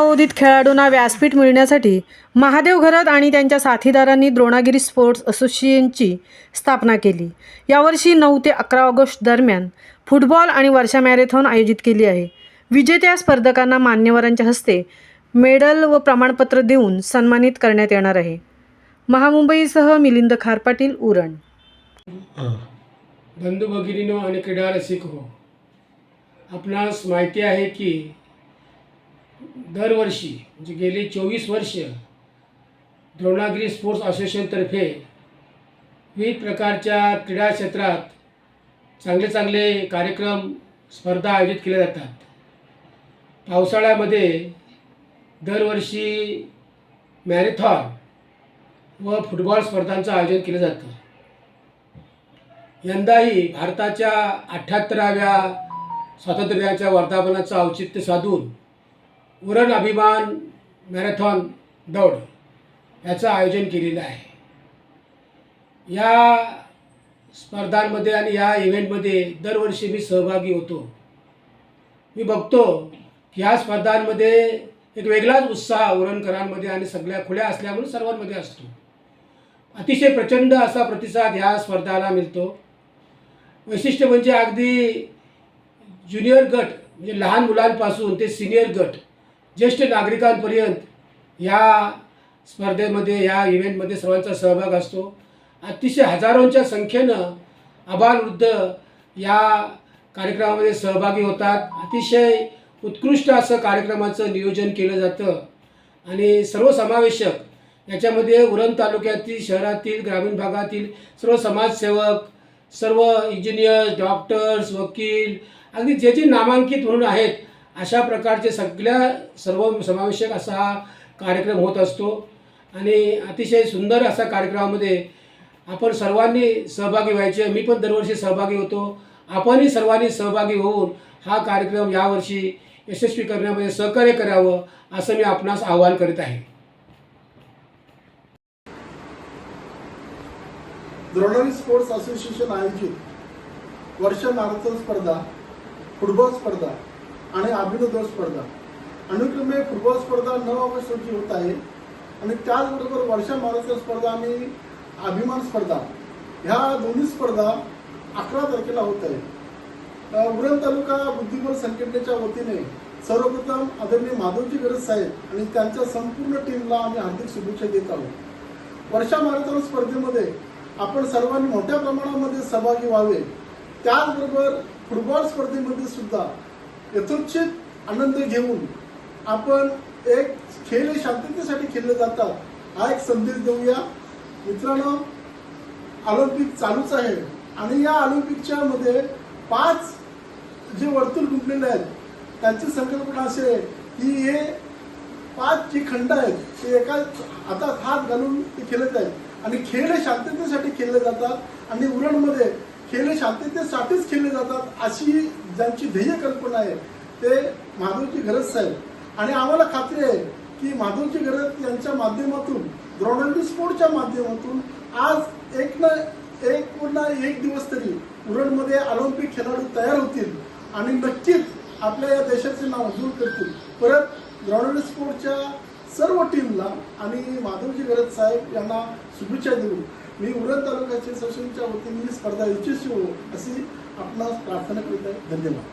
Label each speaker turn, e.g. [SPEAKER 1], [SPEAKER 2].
[SPEAKER 1] नवोदित खेळाडूंना व्यासपीठ मिळण्यासाठी महादेव घरत आणि त्यांच्या साथीदारांनी द्रोणागिरी स्पोर्ट्स असोसिएशनची स्थापना केली। यावर्षी 9 ते 11 ऑगस्ट दरम्यान फुटबॉल आणि वर्षा मॅरेथॉन आयोजित केली आहे। विजेत्या स्पर्धकांना मान्यवरांच्या हस्ते मेडल व प्रमाणपत्र देऊन सन्मानित करण्यात येणार आहे। महामुंबईसह मिलिंद खारपाटील, उरण।
[SPEAKER 2] बंधू भगिनींनो आणि क्रीडा रसिक हो, आपणास माहिती आहे की दरवर्षी म्हणजे गेली 24 वर्ष द्रोणागिरी स्पोर्ट्स असोसिएशनतर्फे विविध प्रकारच्या क्रीडा क्षेत्रात चांगले कार्यक्रम स्पर्धा आयोजित केल्या जातात। पावसाळ्यामध्ये दरवर्षी मॅरेथॉन व फुटबॉल स्पर्धांचं आयोजन केलं जातं। यंदाही भारताच्या 78व्या स्वातंत्र्याच्या वर्धापनाचं औचित्य साधून उरण अभिमान मॅरेथॉन दौड याचं आयोजन केलेलं आहे। या स्पर्धांमध्ये आणि या इव्हेंटमध्ये दरवर्षी मी सहभागी होतो। मी बघतो की ह्या स्पर्धांमध्ये एक वेगळाच उत्साह उरणकरांमध्ये आणि सगळ्या खुल्या असल्यामुळे सर्वांमध्ये असतो। अतिशय प्रचंड असा प्रतिसाद ह्या स्पर्धाला मिळतो। वैशिष्ट्य म्हणजे अगदी ज्युनियर गट म्हणजे लहान मुलांपासून ते सिनियर गट ज्येष्ठ नागरिकांपर्यंत या स्पर्धेमध्ये या इव्हेंटमध्ये सर्वांचा सहभाग असतो। अतिशय हजारोंच्या संख्येनं आबालवृद्ध या कार्यक्रमामध्ये सहभागी होतात। अतिशय उत्कृष्ट असं कार्यक्रमाचं नियोजन केलं जातं आणि सर्वसमावेशक याच्यामध्ये उरण तालुक्यातील, शहरातील, ग्रामीण भागातील सर्व समाजसेवक, सर्व इंजिनियर्स, डॉक्टर्स, वकील अगदी जे नामांकित म्हणून आहेत अशा प्रकारचे सर्व समावेशक असा हा कार्यक्रम होत असतो आणि अतिशय सुंदर असा कार्यक्रमामध्ये आपण सर्वांनी सहभागी व्हायचे। मी पण दरवर्षी सहभागी होतो। आपणही सर्वांनी सहभागी होऊन हा कार्यक्रम यावर्षी यशस्वी करण्यामध्ये सहकार्य करावं असं मी आपणास आवाहन करीत आहे।
[SPEAKER 3] द्रोणागिरी स्पोर्ट्स असोसिएशन आयोजित वर्षा मॅरेथॉन स्पर्धा, फुटबॉल स्पर्धा आणि अभिनव दौड स्पर्धा अनुक्रमे फुटबॉल स्पर्धा 9 ऑगस्ट रोजी होत आहे आणि त्याचबरोबर वर्षा मॅरेथॉन स्पर्धा आणि अभिमान स्पर्धा ह्या दोन्ही स्पर्धा 11 तारखेला होत आहे। उरण तालुका बुद्धिबळ संघटनेच्या वतीने सर्वप्रथम आदरणीय माधवजी घरत साहेब आणि त्यांच्या संपूर्ण टीमला आम्ही हार्दिक शुभेच्छा देत आहोत। वर्षा मॅरेथॉन स्पर्धेमध्ये आपण सर्वांनी मोठ्या प्रमाणामध्ये सहभागी व्हावे। त्याचबरोबर फुटबॉल स्पर्धेमध्ये सुद्धा यथोचित आनंद घेऊन आपण एक खेळ हे शांततेसाठी खेळले जातात हा एक संदेश देऊया। मित्रांनो, ऑलिम्पिक चालूच आहे आणि या ऑलिम्पिकच्या मध्ये 5 जे वर्तुळ गुंतलेले आहेत त्यांची संकल्पना अशी आहे की हे 5 जे खंड आहेत ते एका हातात हात घालून ते खेळत आहेत आणि खेळ हे शांततेसाठी खेळले जातात आणि उरणमध्ये खेळ हे शांततेसाठीच खेळले जातात अशी ज्यांची ध्येय कल्पना आहे ते माधवजी घरत साहेब आणि आम्हाला खात्री आहे की माधवजी घरत यांच्या माध्यमातून द्रोणागिरी स्पोर्ट्सच्या माध्यमातून आज एक दिवस तरी उरणमध्ये ऑलिम्पिक खेळाडू तयार होतील आणि नक्कीच आपल्या या देशाचे नाव उज्ज्वल करतील। परत द्रोणागिरी स्पोर्ट्सच्या सर्व टीमला आणि माधवजी घरत साहेब यांना शुभेच्छा देऊन मी उरण तालुक्याच्या असोसिएशनच्या वतीने ही स्पर्धा यशस्वी हो अशी आपणास प्रार्थना करीत आहे। धन्यवाद।